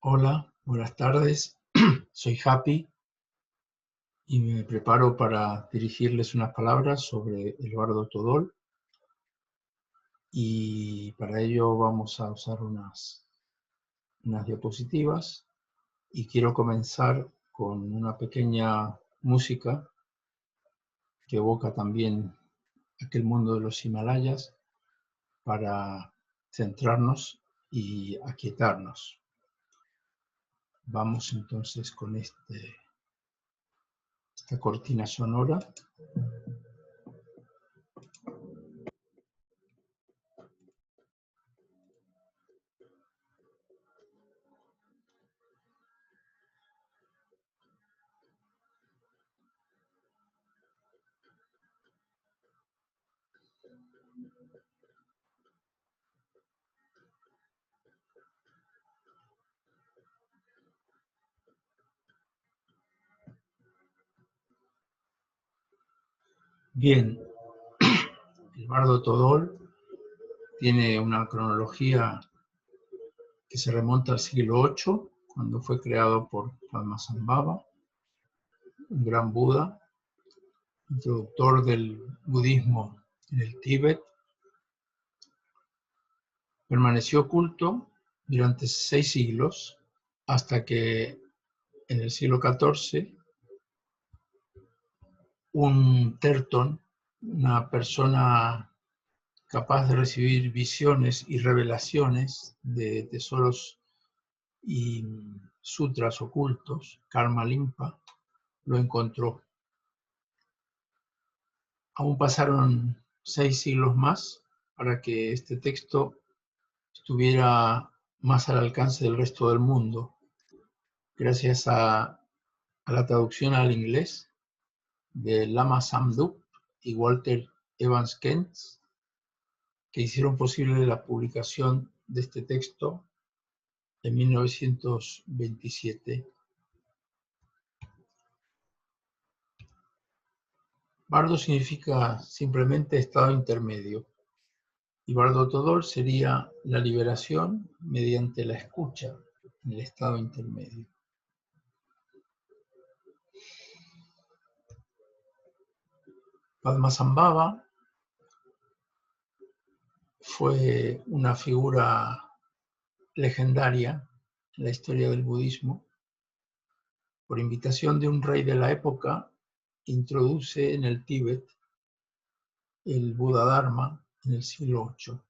Hola, buenas tardes. Soy Happy y me preparo para dirigirles unas palabras sobre el bardo Todol. Y para ello vamos a usar unas diapositivas. Y quiero comenzar con una pequeña música que evoca también aquel mundo de los Himalayas para centrarnos y aquietarnos. Vamos entonces con esta cortina sonora. Bien, el bardo Todol tiene una cronología que se remonta al siglo VIII, cuando fue creado por Padmasambhava, un gran Buda, introductor del budismo en el Tíbet. Permaneció oculto durante 6 siglos, hasta que en el siglo XIV un tertón, una persona capaz de recibir visiones y revelaciones de tesoros y sutras ocultos, Karmalimpa, lo encontró. Aún pasaron 6 siglos más para que este texto estuviera más al alcance del resto del mundo, gracias a la traducción al inglés de Lama Samdup y Walter Evans Kent, que hicieron posible la publicación de este texto en 1927. Bardo significa simplemente estado intermedio, y Bardo Todol sería la liberación mediante la escucha en el estado intermedio. Padmasambhava fue una figura legendaria en la historia del budismo. Por invitación de un rey de la época, introduce en el Tíbet el Buddha-dharma en el siglo VIII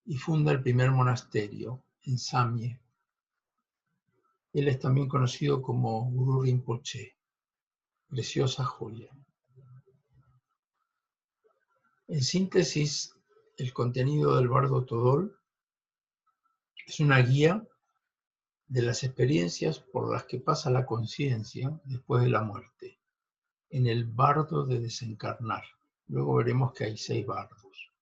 y funda el primer monasterio en Samye. Él es también conocido como Guru Rinpoche, preciosa joya. En síntesis, el contenido del Bardo Todol es una guía de las experiencias por las que pasa la conciencia después de la muerte, en el bardo de desencarnar. Luego veremos que hay 6 bardos.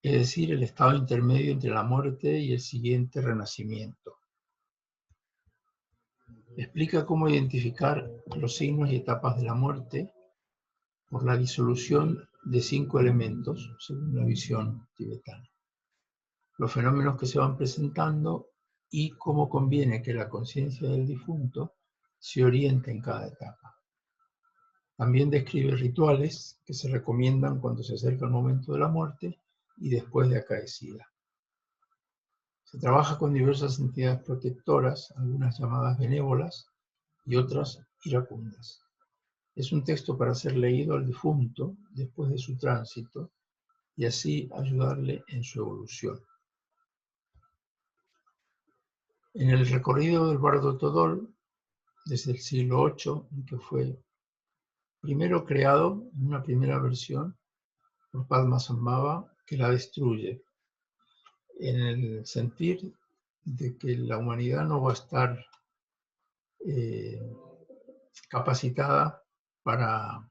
Es decir, el estado intermedio entre la muerte y el siguiente renacimiento. Explica cómo identificar los signos y etapas de la muerte por la disolución de 5 elementos, según la visión tibetana. Los fenómenos que se van presentando y cómo conviene que la conciencia del difunto se oriente en cada etapa. También describe rituales que se recomiendan cuando se acerca el momento de la muerte y después de acaecida. Se trabaja con diversas entidades protectoras, algunas llamadas benévolas y otras iracundas. Es un texto para ser leído al difunto después de su tránsito y así ayudarle en su evolución. En el recorrido del Bardo Todol, desde el siglo VIII, en que fue primero creado en una primera versión por Padmasambhava, que la destruye, en el sentir de que la humanidad no va a estar capacitada para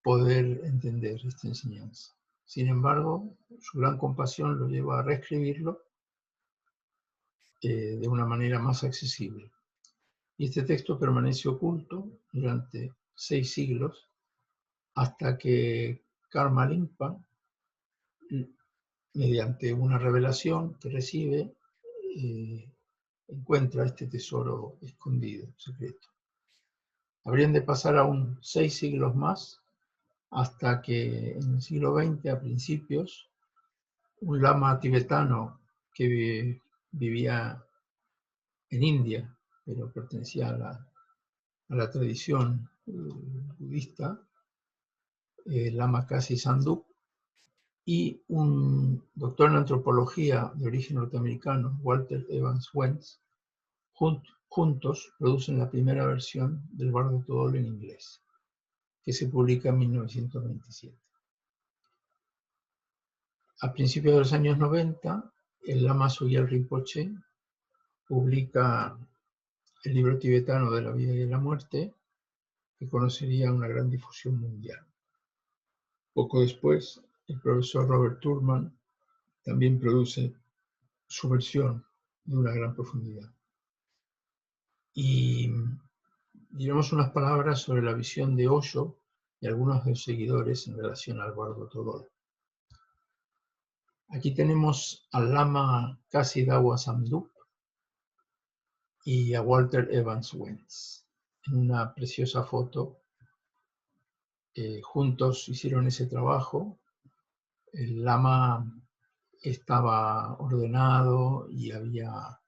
poder entender esta enseñanza. Sin embargo, su gran compasión lo lleva a reescribirlo de una manera más accesible. Y este texto permaneció oculto durante 6 siglos hasta que Karmalimpa, mediante una revelación que recibe, encuentra este tesoro escondido, secreto. Habrían de pasar aún 6 siglos más hasta que en el siglo XX, a principios, un lama tibetano que vivía en India, pero pertenecía a la tradición budista, Lama Kazi Sanduk, y un doctor en antropología de origen norteamericano, Walter Evans Wentz, juntos producen la primera versión del Bardo Thodol en inglés, que se publica en 1927. A principios de los años 90, el Lama Sogyal Rinpoche publica el libro tibetano de la vida y de la muerte, que conocería una gran difusión mundial. Poco después, el profesor Robert Thurman también produce su versión de una gran profundidad. Y diremos unas palabras sobre la visión de Osho y algunos de sus seguidores en relación al Bardo Thodol. Aquí tenemos al Lama Kazi Dawa Samdup y a Walter Evans Wentz en una preciosa foto. Juntos hicieron ese trabajo. El Lama estaba ordenado y había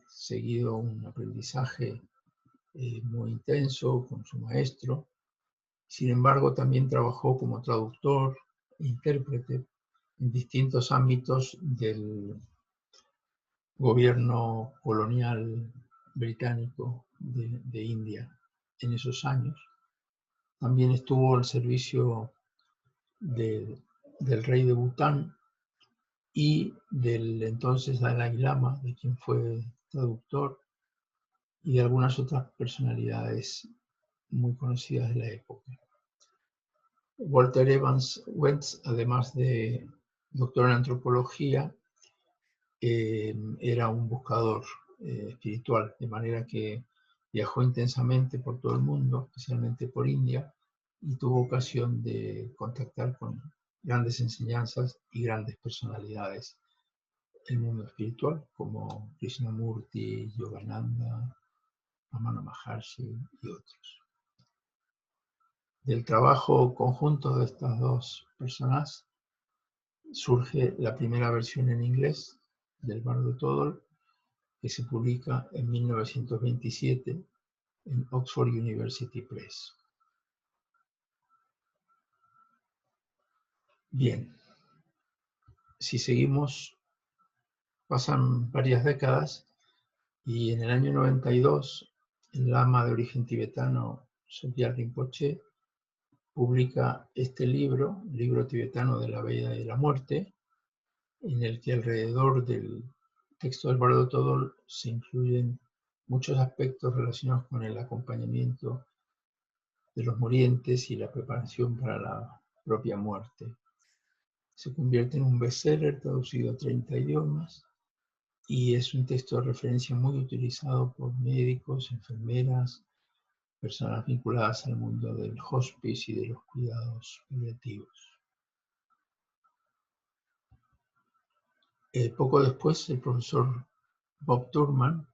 seguido un aprendizaje muy intenso con su maestro. Sin embargo, también trabajó como traductor e intérprete en distintos ámbitos del gobierno colonial británico de India en esos años. También estuvo al servicio del rey de Bután y del entonces Dalai Lama, de quien fue traductor, y de algunas otras personalidades muy conocidas de la época. Walter Evans Wentz, además de doctor en antropología, era un buscador espiritual, de manera que viajó intensamente por todo el mundo, especialmente por India, y tuvo ocasión de contactar con grandes enseñanzas y grandes personalidades del mundo espiritual, como Krishnamurti, Yogananda, Ramana Maharshi y otros. Del trabajo conjunto de estas dos personas surge la primera versión en inglés del Bardo Thodol, que se publica en 1927 en Oxford University Press. Bien, si seguimos, pasan varias décadas y en el año 92 el lama de origen tibetano Sogyal Rinpoche publica este libro tibetano de la vida y de la muerte, en el que alrededor del texto del Bardo Thodol se incluyen muchos aspectos relacionados con el acompañamiento de los murientes y la preparación para la propia muerte. Se convierte en un bestseller traducido a 30 idiomas y es un texto de referencia muy utilizado por médicos, enfermeras, personas vinculadas al mundo del hospice y de los cuidados paliativos. Poco después, el profesor Bob Thurman,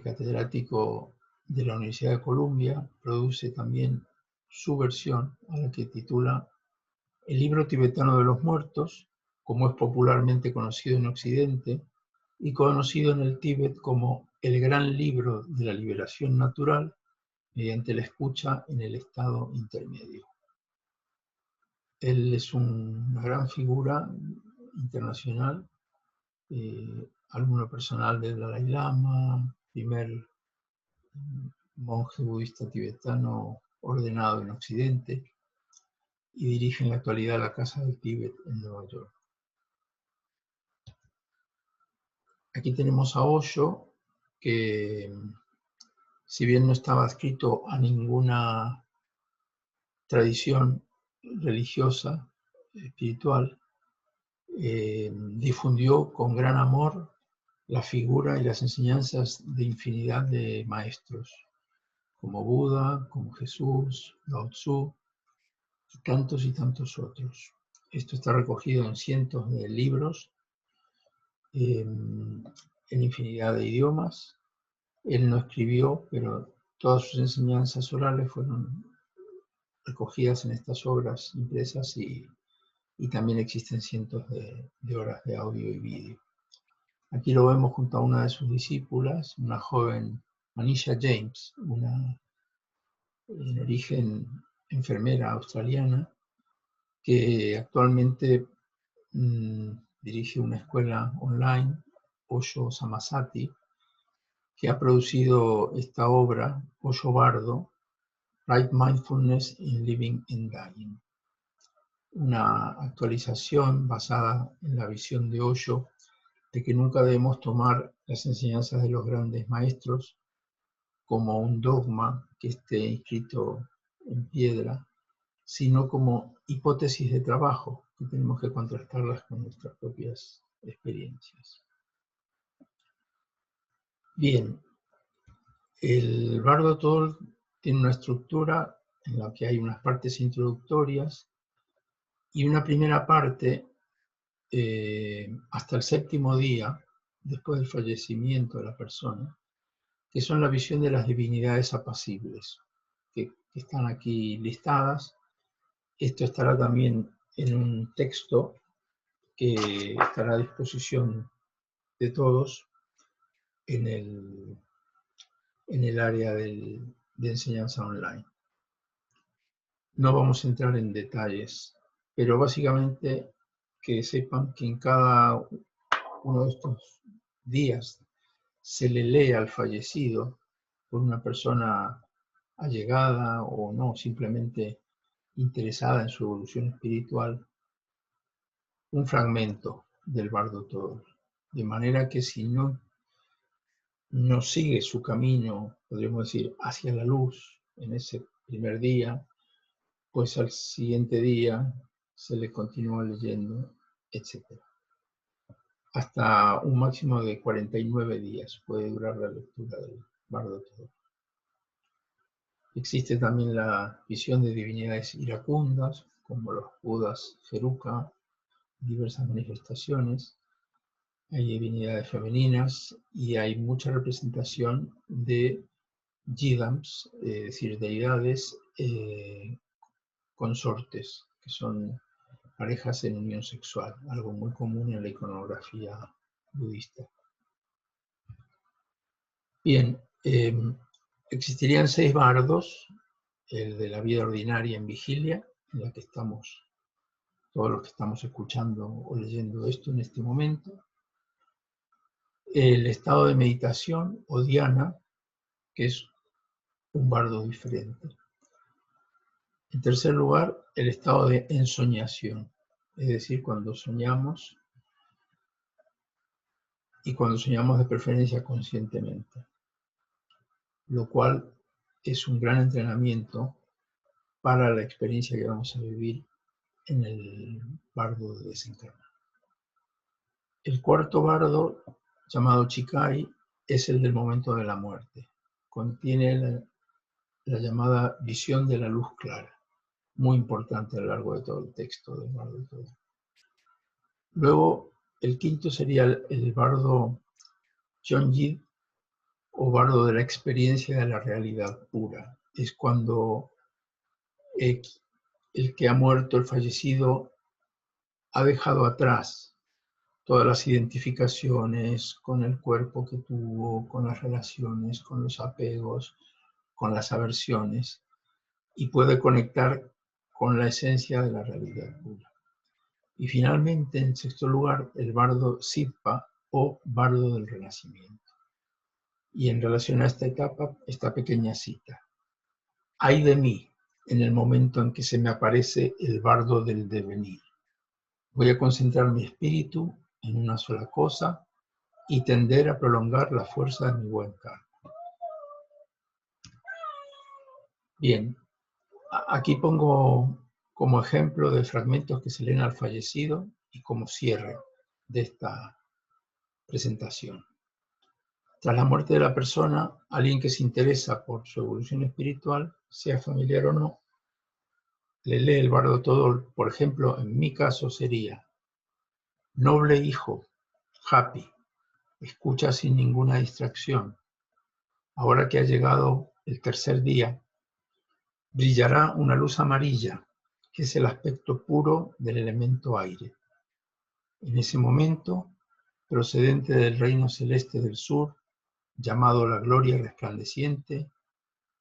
catedrático de la Universidad de Columbia, produce también su versión, a la que titula El libro tibetano de los muertos, como es popularmente conocido en Occidente, y conocido en el Tíbet como el gran libro de la liberación natural mediante la escucha en el estado intermedio. Él es una gran figura internacional, alumno personal del Dalai Lama, primer monje budista tibetano ordenado en Occidente, y dirige en la actualidad la Casa del Tíbet en Nueva York. Aquí tenemos a Osho, que si bien no estaba adscrito a ninguna tradición religiosa, espiritual, difundió con gran amor la figura y las enseñanzas de infinidad de maestros, como Buda, como Jesús, Lao Tzu, y tantos otros. Esto está recogido en cientos de libros. en infinidad de idiomas. Él no escribió, pero todas sus enseñanzas orales fueron recogidas en estas obras impresas y también existen cientos de horas de audio y vídeo. Aquí lo vemos junto a una de sus discípulas, una joven Manisha James, una en origen enfermera australiana, que actualmente dirige una escuela online, Osho Samasati, que ha producido esta obra, Osho Bardo, Right Mindfulness in Living and Dying. Una actualización basada en la visión de Osho de que nunca debemos tomar las enseñanzas de los grandes maestros como un dogma que esté inscrito en piedra, sino como hipótesis de trabajo que tenemos que contrastarlas con nuestras propias experiencias. Bien, el Bardo Tol tiene una estructura en la que hay unas partes introductorias y una primera parte hasta el 7º día, después del fallecimiento de la persona, que son la visión de las divinidades apacibles, que están aquí listadas. Esto estará también en un texto que estará a disposición de todos en el área de enseñanza online. No vamos a entrar en detalles, pero básicamente que sepan que en cada uno de estos días se le lee al fallecido por una persona allegada o no, simplemente interesada en su evolución espiritual, un fragmento del Bardo Tol, de manera que si no sigue su camino, podríamos decir, hacia la luz en ese primer día, pues al siguiente día se le continúa leyendo, etc. Hasta un máximo de 49 días puede durar la lectura del Bardo Tol. Existe también la visión de divinidades iracundas, como los Budas Heruka, diversas manifestaciones. Hay divinidades femeninas y hay mucha representación de Yidams, es decir, deidades consortes, que son parejas en unión sexual, algo muy común en la iconografía budista. Bien, existirían 6 bardos, el de la vida ordinaria en vigilia, en la que estamos, todos los que estamos escuchando o leyendo esto en este momento, el estado de meditación o dhyana, que es un bardo diferente. En tercer lugar, el estado de ensoñación, es decir, cuando soñamos y cuando soñamos de preferencia conscientemente, lo cual es un gran entrenamiento para la experiencia que vamos a vivir en el bardo de desencarnar. El cuarto bardo, llamado Chikai, es el del momento de la muerte. Contiene la llamada visión de la luz clara, muy importante a lo largo de todo el texto del Bardo Tol. Luego, el quinto sería el bardo Chonjid, o bardo de la experiencia de la realidad pura. Es cuando el que ha muerto, el fallecido, ha dejado atrás todas las identificaciones con el cuerpo que tuvo, con las relaciones, con los apegos, con las aversiones, y puede conectar con la esencia de la realidad pura. Y finalmente, en sexto lugar, el bardo Sidpa, o bardo del renacimiento. Y en relación a esta etapa, esta pequeña cita: ay de mí en el momento en que se me aparece el bardo del devenir. Voy a concentrar mi espíritu en una sola cosa y tender a prolongar la fuerza de mi buen karma. Bien, aquí pongo como ejemplo de fragmentos que se leen al fallecido y como cierre de esta presentación. Tras la muerte de la persona, alguien que se interesa por su evolución espiritual, sea familiar o no, le lee el Bardo Tol. Por ejemplo, en mi caso sería: noble hijo, happy, Escucha sin ninguna distracción. Ahora que ha llegado el tercer día, brillará una luz amarilla, que es el aspecto puro del elemento aire. En ese momento, procedente del reino celeste del sur, llamado la gloria resplandeciente,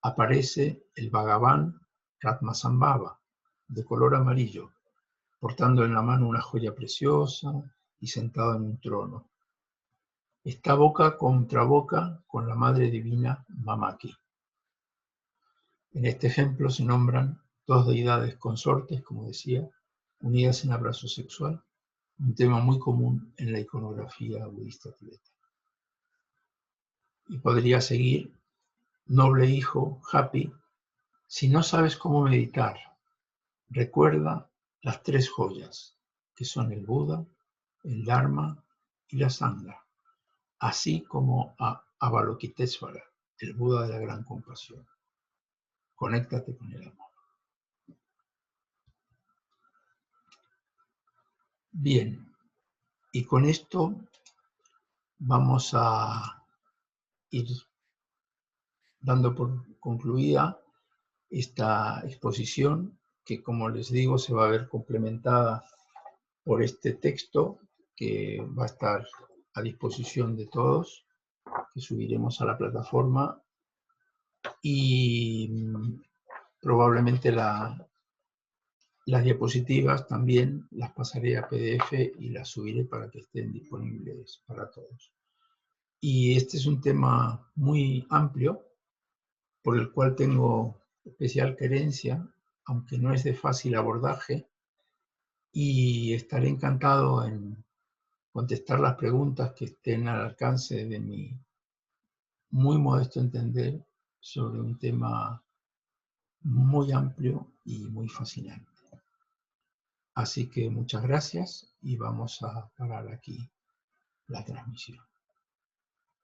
aparece el Bhagavan Ratmasambhava, de color amarillo, portando en la mano una joya preciosa y sentado en un trono. Está boca contra boca con la Madre Divina Mamaki. En este ejemplo se nombran dos deidades consortes, como decía, unidas en abrazo sexual, un tema muy común en la iconografía budista tibetana. Y podría seguir: noble hijo, Happy, si no sabes cómo meditar, recuerda las tres joyas, que son el Buda, el Dharma y la Sangha, así como a Avalokitesvara, el Buda de la gran compasión. Conéctate con el amor. Bien, y con esto vamos a ir dando por concluida esta exposición, que, como les digo, se va a ver complementada por este texto que va a estar a disposición de todos, que subiremos a la plataforma, y probablemente las diapositivas también las pasaré a PDF y las subiré para que estén disponibles para todos. Y este es un tema muy amplio, por el cual tengo especial querencia, aunque no es de fácil abordaje, y estaré encantado en contestar las preguntas que estén al alcance de mi muy modesto entender sobre un tema muy amplio y muy fascinante. Así que muchas gracias y vamos a parar aquí la transmisión.